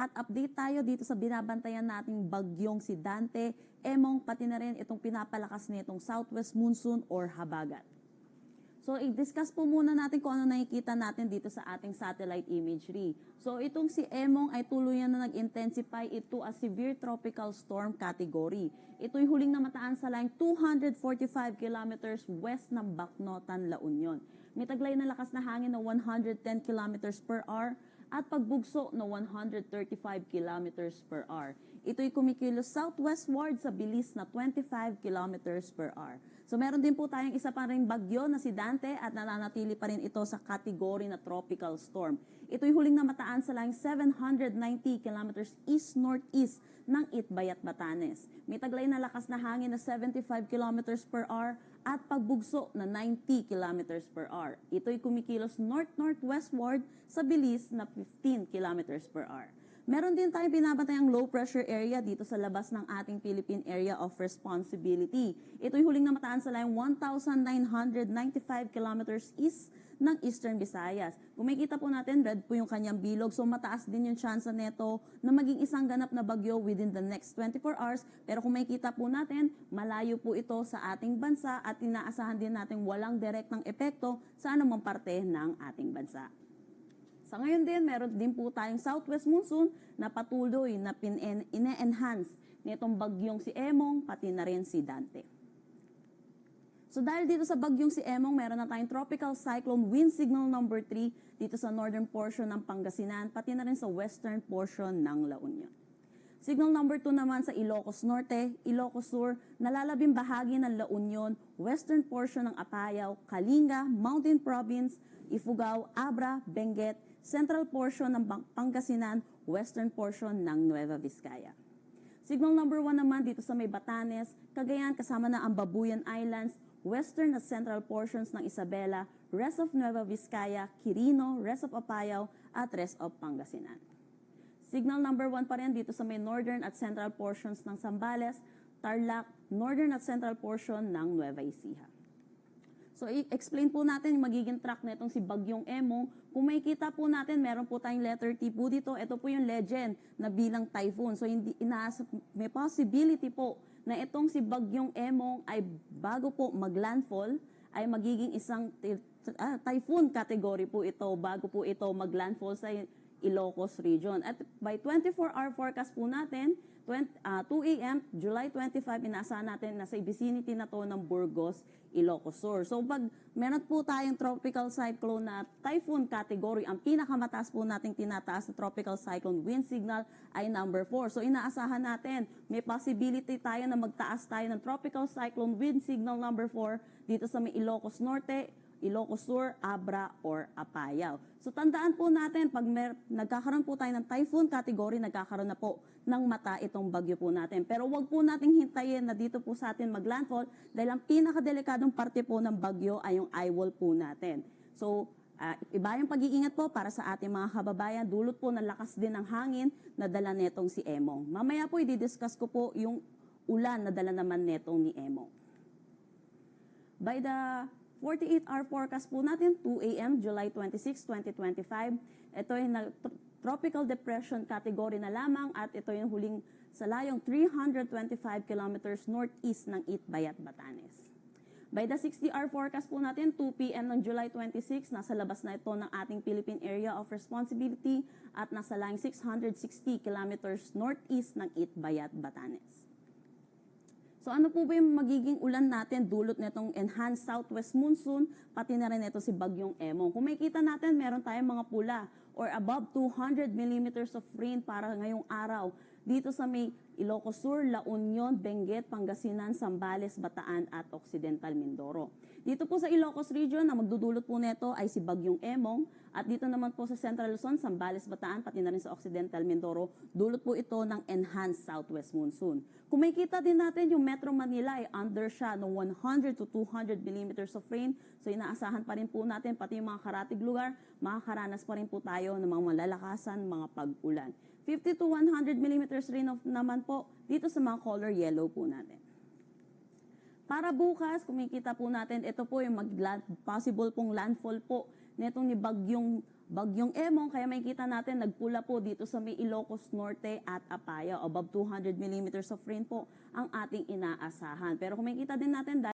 at update tayo dito sa binabantayan nating bagyong si Dante, Emong, pati na rin itong pinapalakas nitong southwest monsoon or habagat. So, i-discuss po muna natin kung ano nakikita natin dito sa ating satellite imagery. So, itong si Emong ay tuluyan na nag-intensify ito as severe tropical storm category. Ito'y huling namataan sa line 245 kilometers west ng Bacnotan, La Union. May taglay na lakas na hangin na 110 kilometers per hour at pagbugso na 135 kilometers per hour. Ito'y kumikilos southwestward sa bilis na 25 kilometers per hour. So meron din po tayong isa pa ring bagyo na si Dante at nananatili pa rin ito sa kategory na tropical storm. Ito'y huling namataan sa line 790 kilometers east-northeast ng Itbayat, Batanes. May taglay na lakas na hangin na 75 kilometers per hour at pagbugso na 90 kilometers per hour. Ito'y kumikilos north-northwestward sa bilis na 15 kilometers per hour. Meron din tayong binabatayang low pressure area dito sa labas ng ating Philippine Area of Responsibility. Ito'y huling namataan sa line 1,995 kilometers east ng Eastern Visayas. Kung makikita po natin, red po yung kanyang bilog. So mataas din yung chance neto na maging isang ganap na bagyo within the next 24 hours. Pero kung makikita po natin, malayo po ito sa ating bansa at inaasahan din natin walang direktang epekto sa anumang parte ng ating bansa. Sa ngayon din, meron din po tayong southwest monsoon na patuloy na ine-enhance nitong bagyong si Emong, pati na rin si Dante. So dahil dito sa bagyong si Emong, meron na tayong tropical cyclone wind signal number 3 dito sa northern portion ng Pangasinan, pati na rin sa western portion ng La Union. Signal number 2 naman sa Ilocos Norte, Ilocos Sur, nalalabing bahagi ng La Union, western portion ng Apayao, Kalinga, Mountain Province, Ifugao, Abra, Benguet, central portion ng Pangasinan, western portion ng Nueva Vizcaya. Signal number 1 naman dito sa may Batanes, Cagayan kasama na ang Babuyan Islands, western at central portions ng Isabela, rest of Nueva Vizcaya, Quirino, rest of Apayao, at rest of Pangasinan. Signal number 1 pa rin dito sa may northern at central portions ng Zambales, Tarlac, northern at central portion ng Nueva Ecija. So, i-explain po natin yung magiging track na itong si Bagyong Emong. Kung makikita po natin, meron po tayong letter T po dito. Ito po yung legend na bilang typhoon. So, may possibility po na itong si Bagyong Emong ay bago po mag-landfall, ay magiging isang typhoon category po ito bago po ito mag-landfall sa Ilocos region. At by 24-hour forecast po natin, 2 a.m., July 25, inaasahan natin na sa vicinity na to ng Burgos, Ilocos Sur. So pag meron po tayong tropical cyclone na typhoon category, ang pinakamataas po nating tinataas na tropical cyclone wind signal ay number 4. So inaasahan natin, may possibility tayo na magtaas tayo ng tropical cyclone wind signal number 4 dito sa may Ilocos Norte, Ilocos Sur, Abra, or Apayao. So tandaan po natin, pag nagkakaroon po tayo ng typhoon category, nagkakaroon na po ng mata itong bagyo po natin. Pero wag po nating hintayin na dito po sa atin maglandfall dahil ang pinakadelikadong parte po ng bagyo ay yung eye wall po natin. So, iba yung pag-iingat po para sa ating mga kababayan. Dulot po ng lakas din ng hangin na dala netong si Emong. Mamaya po i-discuss ko po yung ulan na dala naman netong ni Emong. By the 48-hour forecast po natin, 2 a.m., July 26, 2025. Ito ay tropical depression category na lamang at ito yung huling sa layong 325 kilometers northeast ng Itbayat, Batanes. By the 60-hour forecast po natin, 2 p.m. ng July 26, nasa labas na ito ng ating Philippine Area of Responsibility at nasa layong 660 kilometers northeast ng Itbayat, Batanes. So ano po ba yung magiging ulan natin dulot nitong enhanced southwest monsoon, pati na rin ito si Bagyong Emong. Kung makikita natin, meron tayong mga pula or above 200 millimeters of rain para ngayong araw dito sa may Ilocos Sur, La Union, Benguet, Pangasinan, Zambales, Bataan at Occidental Mindoro. Dito po sa Ilocos region, na magdudulot po nito ay si Bagyong Emong at dito naman po sa Central Luzon, Zambales, Bataan, pati na rin sa Occidental Mindoro, dulot po ito ng enhanced southwest monsoon. Kung makikita din natin yung Metro Manila ay under siya ng 100 to 200 millimeters of rain. So inaasahan pa rin po natin, pati yung mga karatig lugar, makakaranas pa rin po tayo ng mga malalakasan, mga pag-ulan. 50 to 100 millimeters rain naman po dito sa mga color yellow po natin. Para bukas, kung makikita po natin, ito po yung possible pong landfall po nitong ni Bagyong Bagyong Emong, kaya makikita natin nagpula po dito sa may Ilocos Norte at Apaya. Above 200 millimeters of rain po ang ating inaasahan. Pero kung makikita din natin,